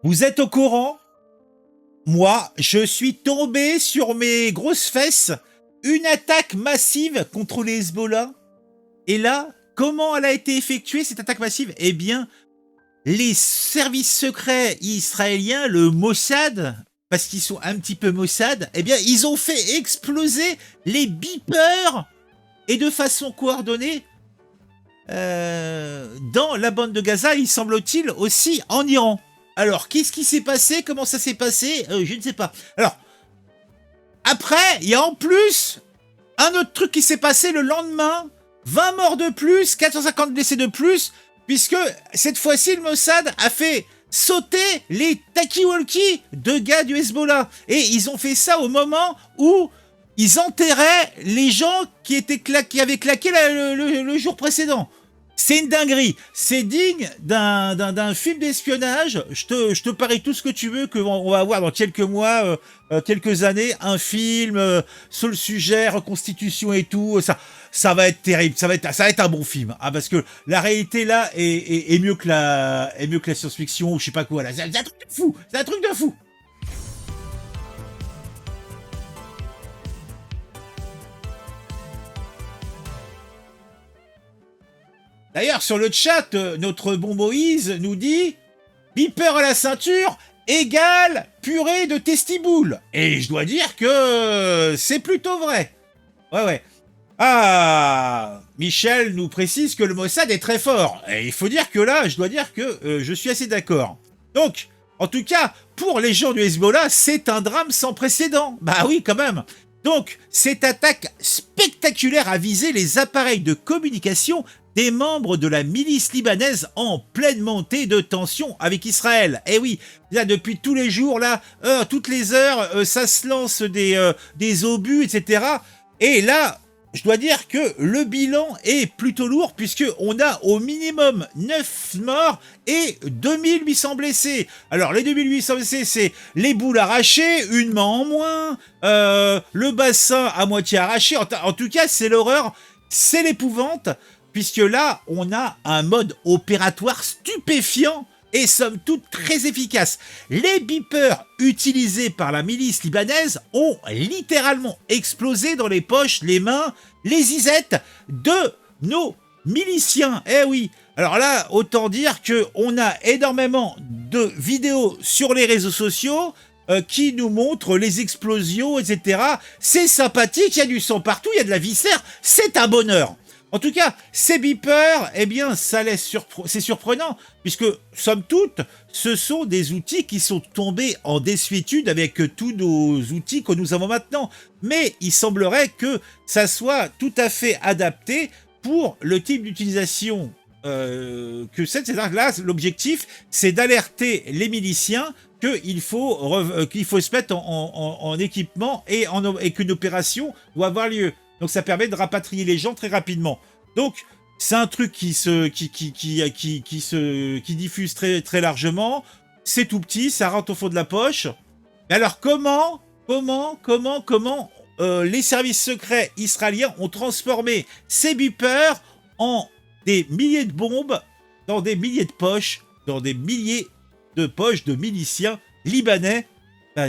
Vous êtes au courant? Moi, je suis tombé sur mes grosses fesses. Une attaque massive contre les Hezbollah. Et là, comment elle a été effectuée, cette attaque massive? Eh bien, les services secrets israéliens, le Mossad, parce qu'ils sont un petit peu Mossad, eh bien, ils ont fait exploser les beepers et de façon coordonnée dans la bande de Gaza, il semble-t-il aussi en Iran. Alors, qu'est-ce qui s'est passé? Comment ça s'est passé? Je ne sais pas. Alors, après, il y a en plus un autre truc qui s'est passé le lendemain. 20 morts de plus, 450 blessés de plus, puisque cette fois-ci, le Mossad a fait sauter les talkie-walkie de gars du Hezbollah. Et ils ont fait ça au moment où ils enterraient les gens qui avaient claqué le jour précédent. C'est une dinguerie. C'est digne d'un film d'espionnage. Je te parie tout ce que tu veux qu'on va avoir dans quelques mois, quelques années, un film sur le sujet, reconstitution et tout. Ça va être terrible. Ça va être un bon film. Ah, parce que la réalité là est mieux que la science-fiction ou je sais pas quoi. Là, c'est un truc de fou. C'est un truc de fou. D'ailleurs, sur le chat, notre bon Moïse nous dit Beeper à la ceinture égale purée de testiboules. Et je dois dire que c'est plutôt vrai. Ouais, ouais. Ah, Michel nous précise que le Mossad est très fort. Et il faut dire que là, je dois dire que je suis assez d'accord. Donc, en tout cas, pour les gens du Hezbollah, c'est un drame sans précédent. Bah oui, quand même. Donc, cette attaque spectaculaire a visé les appareils de communication des membres de la milice libanaise en pleine montée de tension avec Israël. Eh oui, là, depuis tous les jours, là, toutes les heures, ça se lance des obus, etc. Et là, je dois dire que le bilan est plutôt lourd puisqu'on a au minimum 9 morts et 2800 blessés. Alors les 2800 blessés, c'est les boules arrachées, une main en moins, le bassin à moitié arraché. En tout cas, c'est l'horreur, c'est l'épouvante, puisque là, on a un mode opératoire stupéfiant et somme toute très efficace. Les beepers utilisés par la milice libanaise ont littéralement explosé dans les poches, les mains, les zizettes de nos miliciens. Eh oui. Alors là, autant dire qu'on a énormément de vidéos sur les réseaux sociaux qui nous montrent les explosions, etc. C'est sympathique, il y a du sang partout, il y a de la viscère, c'est un bonheur. En tout cas, ces beepers, eh bien, c'est surprenant, puisque, somme toute, ce sont des outils qui sont tombés en désuétude avec tous nos outils que nous avons maintenant. Mais il semblerait que ça soit tout à fait adapté pour le type d'utilisation que c'est. C'est-à-dire que là, l'objectif, c'est d'alerter les miliciens qu'il faut se mettre en équipement et qu'une opération doit avoir lieu. Donc ça permet de rapatrier les gens très rapidement. Donc c'est un truc qui diffuse très très largement. C'est tout petit, ça rentre au fond de la poche. Mais alors comment les services secrets israéliens ont transformé ces beepers en des milliers de bombes dans des milliers de poches, dans des milliers de poches de miliciens libanais? Ça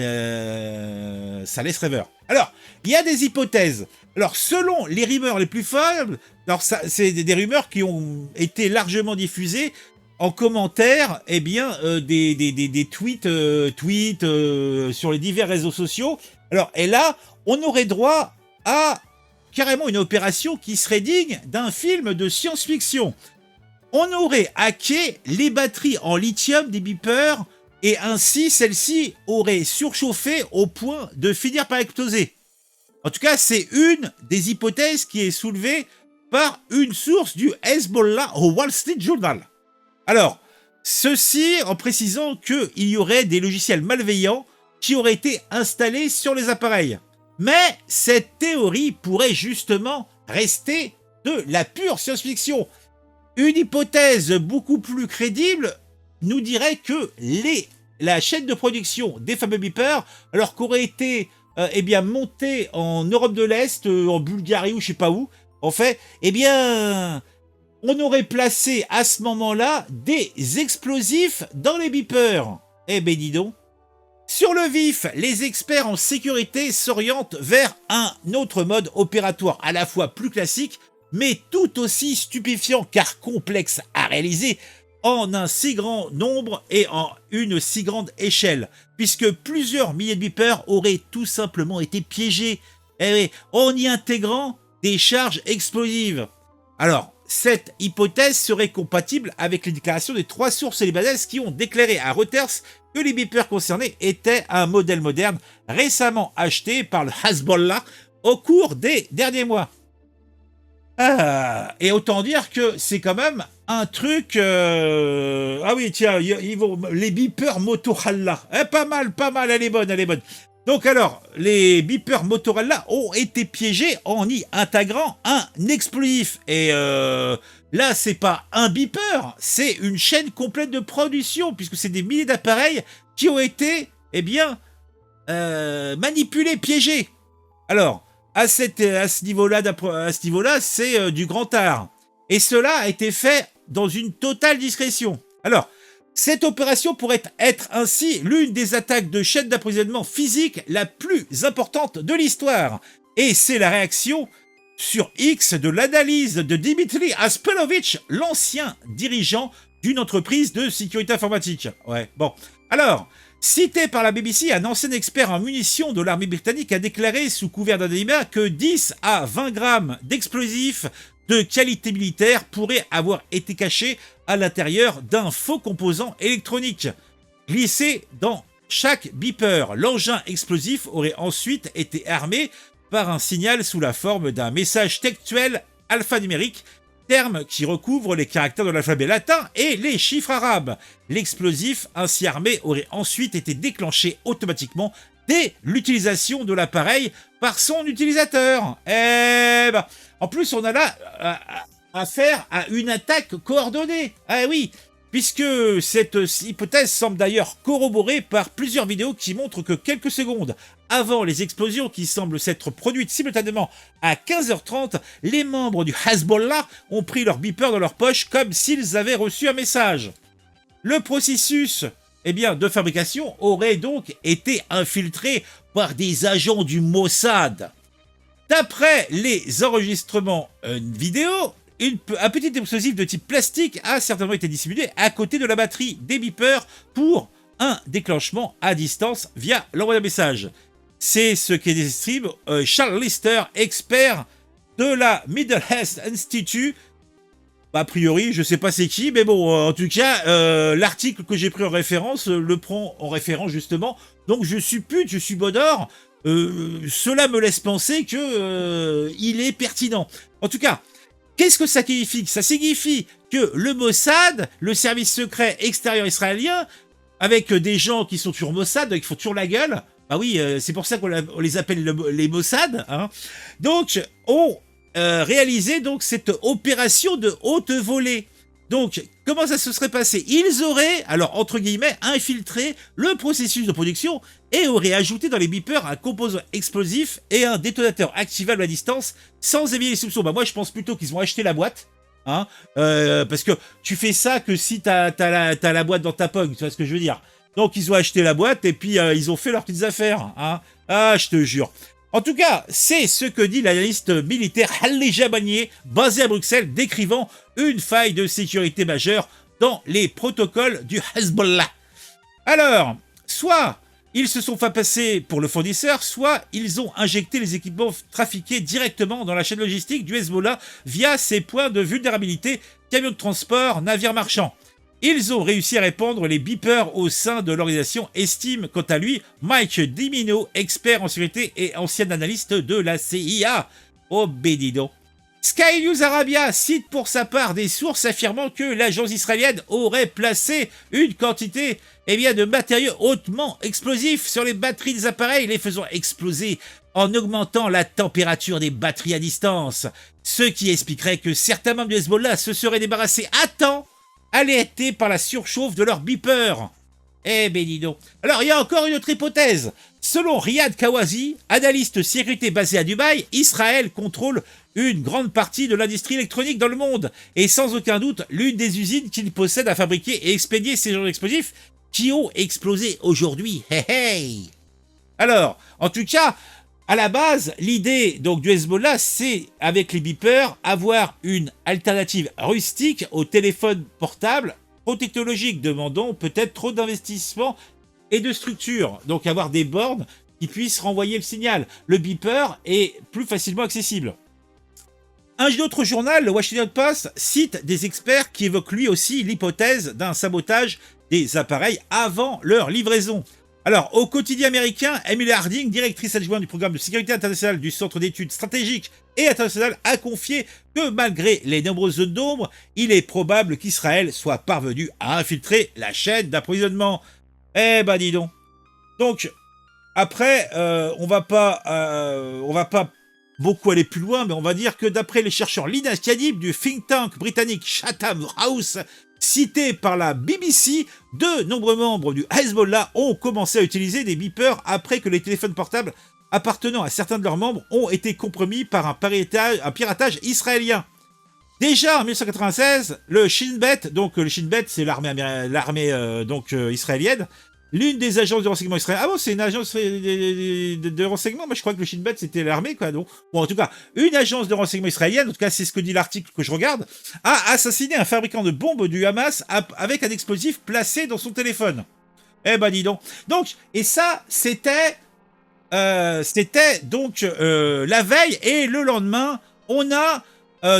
laisse rêveur. Alors, il y a des hypothèses. Alors, selon les rumeurs les plus folles, alors c'est des rumeurs qui ont été largement diffusées en commentaire, eh bien, des tweets sur les divers réseaux sociaux. Alors, et là, on aurait droit à carrément une opération qui serait digne d'un film de science-fiction. On aurait hacké les batteries en lithium des beepers et ainsi celle-ci aurait surchauffé au point de finir par exploser. En tout cas, c'est une des hypothèses qui est soulevée par une source du Hezbollah au Wall Street Journal. Alors, ceci en précisant qu'il y aurait des logiciels malveillants qui auraient été installés sur les appareils. Mais cette théorie pourrait justement rester de la pure science-fiction. Une hypothèse beaucoup plus crédible nous dirait que la chaîne de production des fameux beepers, alors qu'aurait été eh bien montée en Europe de l'Est, en Bulgarie ou je sais pas où, en fait, eh bien, on aurait placé à ce moment-là des explosifs dans les beepers. Eh ben dis donc. Sur le vif, les experts en sécurité s'orientent vers un autre mode opératoire à la fois plus classique, mais tout aussi stupéfiant car complexe à réaliser en un si grand nombre et en une si grande échelle, puisque plusieurs milliers de beepers auraient tout simplement été piégés, en y intégrant des charges explosives. Alors, cette hypothèse serait compatible avec les déclarations des 3 sources libanaises qui ont déclaré à Reuters que les beepers concernés étaient un modèle moderne récemment acheté par le Hezbollah au cours des derniers mois. Et autant dire que c'est quand même un truc... Ah oui, tiens, les beepers Motorola. Pas mal, elle est bonne. Donc alors, les beepers Motorola ont été piégés en y intégrant un explosif. Et là, c'est pas un beeper, c'est une chaîne complète de production, puisque c'est des milliers d'appareils qui ont été, manipulés, piégés. Alors, à ce niveau-là, c'est du grand art. Et cela a été fait dans une totale discrétion. Alors, cette opération pourrait être ainsi l'une des attaques de chaîne d'approvisionnement physique la plus importante de l'histoire. Et c'est la réaction sur X de l'analyse de Dimitri Aspelovitch, l'ancien dirigeant d'une entreprise de sécurité informatique. Ouais, bon. Alors, cité par la BBC, un ancien expert en munitions de l'armée britannique a déclaré sous couvert d'anonymat que 10 à 20 grammes d'explosifs de qualité militaire pourraient avoir été cachés à l'intérieur d'un faux composant électronique. Glissé dans chaque beeper, l'engin explosif aurait ensuite été armé par un signal sous la forme d'un message textuel alphanumérique, terme qui recouvre les caractères de l'alphabet latin et les chiffres arabes. L'explosif ainsi armé aurait ensuite été déclenché automatiquement dès l'utilisation de l'appareil par son utilisateur. En plus, on a là affaire à une attaque coordonnée. Ah oui, puisque cette hypothèse semble d'ailleurs corroborée par plusieurs vidéos qui montrent que quelques secondes avant les explosions qui semblent s'être produites simultanément à 15h30, les membres du Hezbollah ont pris leur beeper dans leur poche comme s'ils avaient reçu un message. Le processus de fabrication aurait donc été infiltré par des agents du Mossad. D'après les enregistrements vidéo, un petit explosif de type plastique a certainement été dissimulé à côté de la batterie des beepers pour un déclenchement à distance via l'envoi d'un message. C'est ce qu'estime Charles Lister, expert de la Middle East Institute. A priori, je sais pas c'est qui, mais bon, en tout cas, l'article que j'ai pris en référence le prend en référence justement. Donc je suis bon or. Cela me laisse penser que il est pertinent. En tout cas, qu'est-ce que ça signifie? Ça signifie que le Mossad, le service secret extérieur israélien, avec des gens qui sont toujours Mossad, qui font toujours la gueule, bah oui, c'est pour ça qu'on les appelle les Mossad, hein. Donc, ont réalisé donc cette opération de haute volée. Donc, comment ça se serait passé? Ils auraient, alors entre guillemets, infiltré le processus de production et auraient ajouté dans les beepers un composant explosif et un détonateur activable à distance sans éveiller les soupçons. Bah moi, je pense plutôt qu'ils ont acheté la boîte, hein, parce que tu fais ça que si t'as la boîte dans ta pogne, tu vois ce que je veux dire. Donc, ils ont acheté la boîte et puis ils ont fait leurs petites affaires, hein. Ah, je te jure. En tout cas, c'est ce que dit l'analyste militaire Ali Jabanier, basé à Bruxelles, décrivant une faille de sécurité majeure dans les protocoles du Hezbollah. Alors, soit ils se sont fait passer pour le fournisseur, soit ils ont injecté les équipements trafiqués directement dans la chaîne logistique du Hezbollah via ses points de vulnérabilité, camions de transport, navires marchands. Ils ont réussi à répandre les beepers au sein de l'organisation, estime quant à lui Mike Dimino, expert en sécurité et ancien analyste de la CIA. Oh bédido. Sky News Arabia cite pour sa part des sources affirmant que l'agence israélienne aurait placé une quantité de matériaux hautement explosifs sur les batteries des appareils, les faisant exploser en augmentant la température des batteries à distance. Ce qui expliquerait que certains membres du Hezbollah se seraient débarrassés à temps, alertés par la surchauffe de leur beeper. Eh ben dis donc. Alors il y a encore une autre hypothèse. Selon Riyad Kawazi, analyste sécurité basé à Dubaï, Israël contrôle une grande partie de l'industrie électronique dans le monde et sans aucun doute l'une des usines qu'il possède à fabriquer et expédier ces genres d'explosifs qui ont explosé aujourd'hui. Hey, hey. Alors, en tout cas, à la base, l'idée donc du Hezbollah, c'est, avec les beepers, avoir une alternative rustique au téléphone portable, trop technologique, demandant peut-être trop d'investissement et de structure. Donc avoir des bornes qui puissent renvoyer le signal. Le beeper est plus facilement accessible. Un autre journal, le Washington Post, cite des experts qui évoquent lui aussi l'hypothèse d'un sabotage des appareils avant leur livraison. Alors, au quotidien américain, Emily Harding, directrice adjointe du programme de sécurité internationale du Centre d'études stratégiques et internationales, a confié que malgré les nombreuses zones d'ombre, il est probable qu'Israël soit parvenu à infiltrer la chaîne d'approvisionnement. Eh ben dis donc. Donc, après, on va pas beaucoup aller plus loin, mais on va dire que d'après les chercheurs l'inascible du think tank britannique Chatham House, cité par la BBC, de nombreux membres du Hezbollah ont commencé à utiliser des beepers après que les téléphones portables appartenant à certains de leurs membres ont été compromis par un piratage israélien. Déjà en 1996, le Shin Bet, donc le Shin Bet c'est l'armée israélienne, l'une des agences de renseignement israéliennes. Ah bon, c'est une agence de renseignement. Moi, je crois que le Shin Bet, c'était l'armée, quoi. Donc, bon, en tout cas, une agence de renseignement israélienne, en tout cas, c'est ce que dit l'article que je regarde, a assassiné un fabricant de bombes du Hamas avec un explosif placé dans son téléphone. Eh ben, dis donc. Donc, et ça, c'était donc la veille, et le lendemain, on a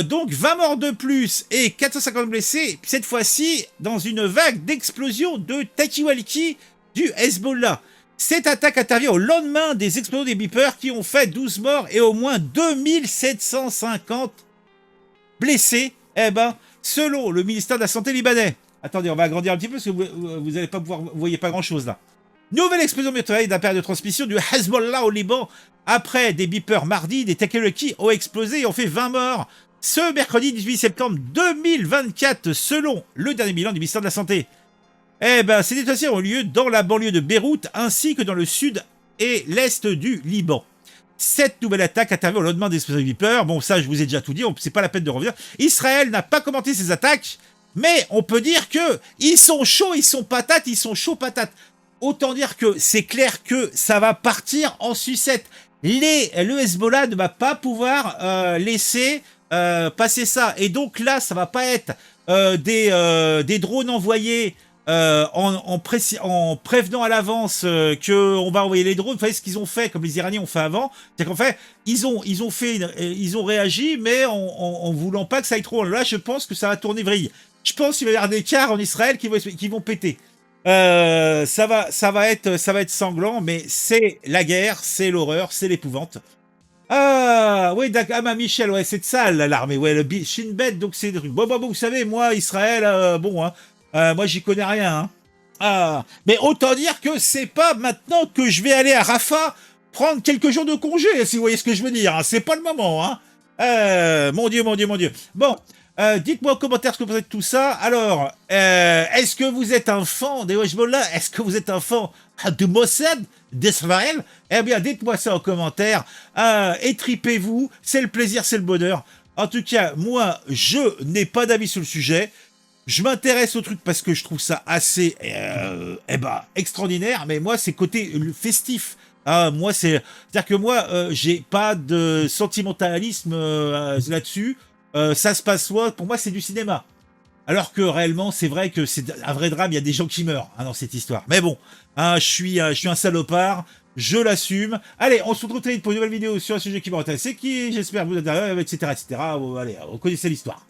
donc 20 morts de plus et 450 blessés, cette fois-ci dans une vague d'explosions de Takiwaliki du Hezbollah. Cette attaque intervient au lendemain des explosions des beepers qui ont fait 12 morts et au moins 2750 blessés, eh ben, selon le ministère de la Santé libanais. Attendez, on va agrandir un petit peu parce que vous allez pas pouvoir, vous voyez pas grand-chose là. Nouvelle explosion météorite d'un période de transmission du Hezbollah au Liban. Après des beepers mardi, des Takiwaliki ont explosé et ont fait 20 morts. Ce mercredi 18 septembre 2024, selon le dernier bilan du ministère de la Santé. Eh ben, ces détonations ont lieu dans la banlieue de Beyrouth ainsi que dans le sud et l'est du Liban. Cette nouvelle attaque intervient au lendemain des explosions de beepers. Bon, ça, je vous ai déjà tout dit, c'est pas la peine de revenir. Israël n'a pas commenté ces attaques, mais on peut dire que ils sont chauds, ils sont chauds patates. Autant dire que c'est clair que ça va partir en sucette. Le Hezbollah ne va pas pouvoir laisser passer ça. Et donc là, ça va pas être des drones envoyés en prévenant à l'avance qu'on va envoyer les drones. Vous voyez ce qu'ils ont fait, comme les Iraniens ont fait avant. C'est-à-dire qu'en fait, ils ont réagi, mais en voulant pas que ça aille trop loin. Là, je pense que ça va tourner vrille. Je pense qu'il va y avoir des cars en Israël qui vont péter. Ça va être sanglant, mais c'est la guerre, c'est l'horreur, c'est l'épouvante. Ah, oui, d'accord. Ah, Michel, ouais, c'est de ça, l'armée. Ouais, le Shin Bet, donc c'est des trucs. Bon, vous savez, moi, Israël, bon, hein, moi, j'y connais rien, hein. Ah, mais autant dire que c'est pas maintenant que je vais aller à Rafah prendre quelques jours de congé, si vous voyez ce que je veux dire, hein. C'est pas le moment, hein. Mon Dieu. Bon. Dites-moi en commentaire ce que vous pensez de tout ça. Alors, est-ce que vous êtes un fan des Hezbollah? Est-ce que vous êtes un fan de Mossad, d'Israël? Eh bien, dites-moi ça en commentaire. Étripez-vous, c'est le plaisir, c'est le bonheur. En tout cas, moi, je n'ai pas d'avis sur le sujet. Je m'intéresse au truc parce que je trouve ça assez extraordinaire. Mais moi, c'est côté festif. Moi, c'est-à-dire que moi, j'ai pas de sentimentalisme là-dessus. Ça se passe soit, pour moi c'est du cinéma. Alors que réellement c'est vrai que c'est un vrai drame, il y a des gens qui meurent dans cette histoire. Mais bon, je suis un salopard, je l'assume. Allez, on se retrouve très vite pour une nouvelle vidéo sur un sujet qui m'intéresse, qui j'espère vous intéresse, etc. Allez, vous connaissez l'histoire.